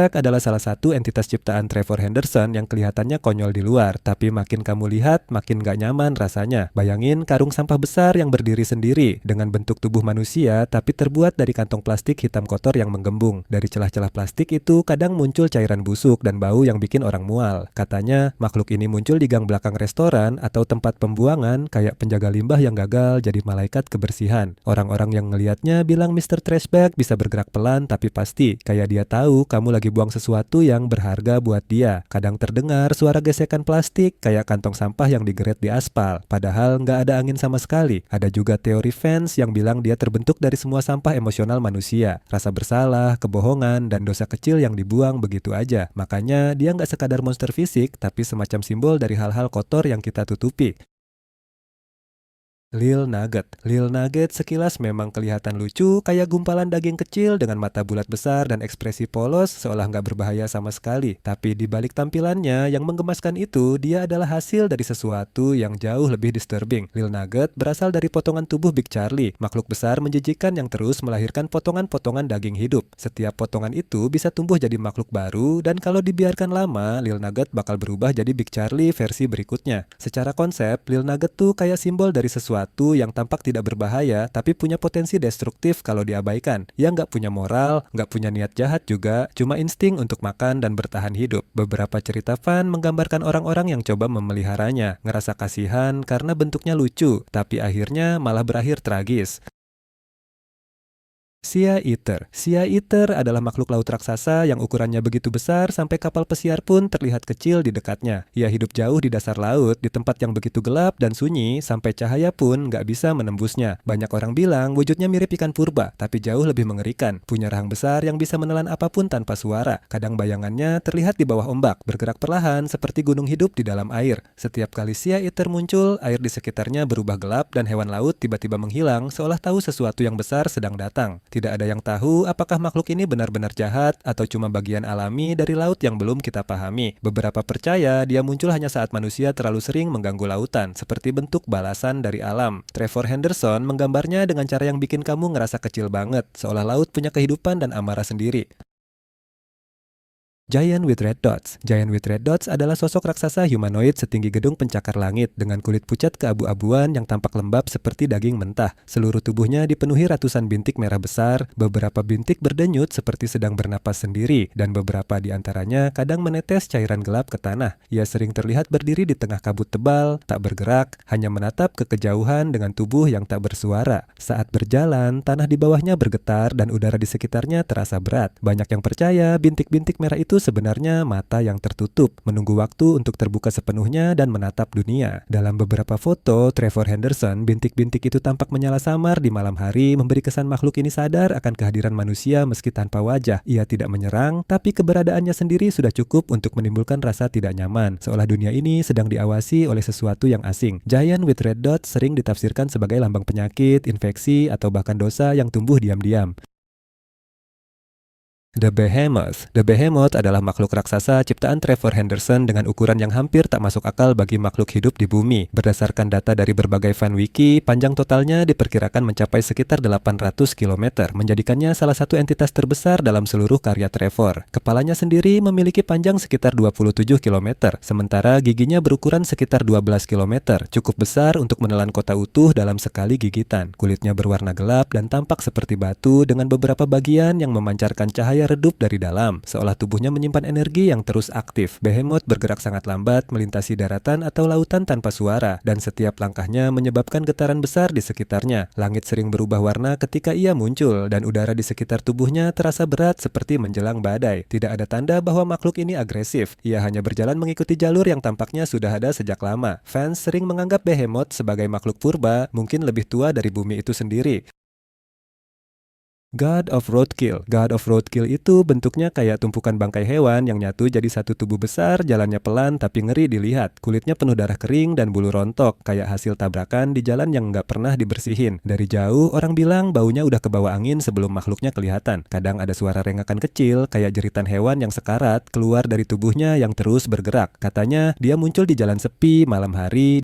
adalah salah satu entitas ciptaan Trevor Henderson yang kelihatannya konyol di luar, tapi makin kamu lihat, makin gak nyaman rasanya. Bayangin karung sampah besar yang berdiri sendiri, dengan bentuk tubuh manusia, tapi terbuat dari kantong plastik hitam kotor yang menggembung. Dari celah-celah plastik itu, kadang muncul cairan busuk dan bau yang bikin orang mual. Katanya, makhluk ini muncul di gang belakang restoran atau tempat pembuangan, kayak penjaga limbah yang gagal jadi malaikat kebersihan. Orang-orang yang ngelihatnya bilang Mr. Trashbag bisa bergerak pelan tapi pasti, kayak dia tahu kamu lagi buang sesuatu yang berharga buat dia. Kadang terdengar suara gesekan plastik kayak kantong sampah yang digeret di aspal, padahal nggak ada angin sama sekali. Ada juga teori fans yang bilang dia terbentuk dari semua sampah emosional manusia, rasa bersalah, kebohongan, dan dosa kecil yang dibuang begitu aja. Makanya dia nggak sekadar monster fisik, tapi semacam simbol dari hal-hal kotor yang kita tutupi. Lil Nugget. Lil Nugget sekilas memang kelihatan lucu, kayak gumpalan daging kecil dengan mata bulat besar dan ekspresi polos seolah nggak berbahaya sama sekali. Tapi di balik tampilannya yang menggemaskan itu, dia adalah hasil dari sesuatu yang jauh lebih disturbing. Lil Nugget berasal dari potongan tubuh Big Charlie, makhluk besar menjijikan yang terus melahirkan potongan-potongan daging hidup. Setiap potongan itu bisa tumbuh jadi makhluk baru, dan kalau dibiarkan lama, Lil Nugget bakal berubah jadi Big Charlie versi berikutnya. Secara konsep, Lil Nugget tuh kayak simbol dari sesuatu yang tampak tidak berbahaya tapi punya potensi destruktif kalau diabaikan. Yang nggak punya moral, nggak punya niat jahat juga, cuma insting untuk makan dan bertahan hidup. Beberapa cerita fan menggambarkan orang-orang yang coba memeliharanya, ngerasa kasihan karena bentuknya lucu, tapi akhirnya malah berakhir tragis. Sea Eater. Sea Eater adalah makhluk laut raksasa yang ukurannya begitu besar sampai kapal pesiar pun terlihat kecil di dekatnya. Ia hidup jauh di dasar laut, di tempat yang begitu gelap dan sunyi, sampai cahaya pun nggak bisa menembusnya. Banyak orang bilang wujudnya mirip ikan purba, tapi jauh lebih mengerikan. Punya rahang besar yang bisa menelan apapun tanpa suara. Kadang bayangannya terlihat di bawah ombak, bergerak perlahan seperti gunung hidup di dalam air. Setiap kali Sea Eater muncul, air di sekitarnya berubah gelap dan hewan laut tiba-tiba menghilang seolah tahu sesuatu yang besar sedang datang. Tidak ada yang tahu apakah makhluk ini benar-benar jahat atau cuma bagian alami dari laut yang belum kita pahami. Beberapa percaya dia muncul hanya saat manusia terlalu sering mengganggu lautan, seperti bentuk balasan dari alam. Trevor Henderson menggambarnya dengan cara yang bikin kamu ngerasa kecil banget, seolah laut punya kehidupan dan amarah sendiri. Giant with Red Dots. Giant with Red Dots adalah sosok raksasa humanoid setinggi gedung pencakar langit dengan kulit pucat keabu-abuan yang tampak lembab seperti daging mentah. Seluruh tubuhnya dipenuhi ratusan bintik merah besar, beberapa bintik berdenyut seperti sedang bernapas sendiri, dan beberapa di antaranya kadang menetes cairan gelap ke tanah. Ia sering terlihat berdiri di tengah kabut tebal, tak bergerak, hanya menatap ke kejauhan dengan tubuh yang tak bersuara. Saat berjalan, tanah di bawahnya bergetar dan udara di sekitarnya terasa berat. Banyak yang percaya bintik-bintik merah itu sebenarnya mata yang tertutup, menunggu waktu untuk terbuka sepenuhnya dan menatap dunia. Dalam beberapa foto, Trevor Henderson, bintik-bintik itu tampak menyala samar di malam hari, memberi kesan makhluk ini sadar akan kehadiran manusia meski tanpa wajah. Ia tidak menyerang, tapi keberadaannya sendiri sudah cukup untuk menimbulkan rasa tidak nyaman, seolah dunia ini sedang diawasi oleh sesuatu yang asing. Giant with Red Dots sering ditafsirkan sebagai lambang penyakit, infeksi, atau bahkan dosa yang tumbuh diam-diam. The Behemoth. The Behemoth adalah makhluk raksasa ciptaan Trevor Henderson dengan ukuran yang hampir tak masuk akal bagi makhluk hidup di bumi. Berdasarkan data dari berbagai fan wiki, panjang totalnya diperkirakan mencapai sekitar 800 km, menjadikannya salah satu entitas terbesar dalam seluruh karya Trevor. Kepalanya sendiri memiliki panjang sekitar 27 km, sementara giginya berukuran sekitar 12 km, cukup besar untuk menelan kota utuh dalam sekali gigitan. Kulitnya berwarna gelap dan tampak seperti batu dengan beberapa bagian yang memancarkan cahaya redup dari dalam, seolah tubuhnya menyimpan energi yang terus aktif. Behemoth bergerak sangat lambat, melintasi daratan atau lautan tanpa suara, dan setiap langkahnya menyebabkan getaran besar di sekitarnya. Langit sering berubah warna ketika ia muncul, dan udara di sekitar tubuhnya terasa berat seperti menjelang badai. Tidak ada tanda bahwa makhluk ini agresif. Ia hanya berjalan mengikuti jalur yang tampaknya sudah ada sejak lama. Fans sering menganggap Behemoth sebagai makhluk purba, mungkin lebih tua dari bumi itu sendiri. God of Roadkill. God of Roadkill itu bentuknya kayak tumpukan bangkai hewan yang nyatu jadi satu tubuh besar, jalannya pelan tapi ngeri dilihat. Kulitnya penuh darah kering dan bulu rontok, kayak hasil tabrakan di jalan yang nggak pernah dibersihin. Dari jauh, orang bilang baunya udah kebawa angin sebelum makhluknya kelihatan. Kadang ada suara rengakan kecil, kayak jeritan hewan yang sekarat, keluar dari tubuhnya yang terus bergerak. Katanya, dia muncul di jalan sepi, malam hari,